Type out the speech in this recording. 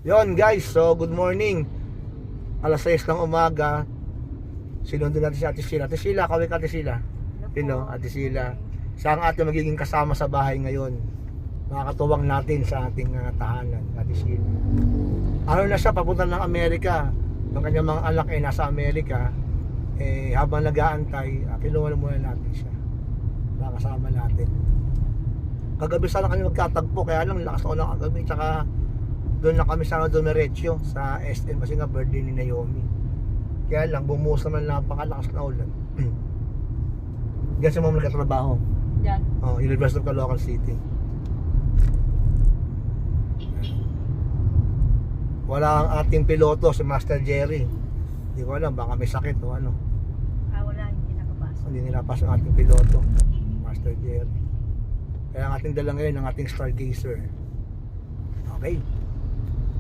Yon guys, so good morning. Alas 6 ng umaga. Sinundo natin si Ate Sheila. Ate Sheila, kaway ka Ate Sheila. Ate Sheila. Siya ang ating magiging kasama sa bahay ngayon. Makakatuwang natin sa ating tahanan, Ate Sheila. Ano na siya, papunta ng Amerika. Yung kanyang mga anak ay nasa Amerika. Habang nag-aantay, kinuha muna natin siya. Makasama natin. Kagabi sana kami magkatagpo, kaya lang lakas na ulang kagabi. Tsaka doon na kami sana dumiretso sa SM kasi nga birthday ni Naomi. Kaya lang bumuhos naman napakalakas na ulan. Diyan sa mga nagkatrabaho. Diyan. University of Caloocan City. Wala ang ating piloto si Master Jerry. Hindi ko alam, baka may sakit o ano. Wala, hindi nakapasok. Hindi nilapasok ang ating piloto, Master Jerry. Kaya ang ating dala ngayon ang ating Stargazer. Okay.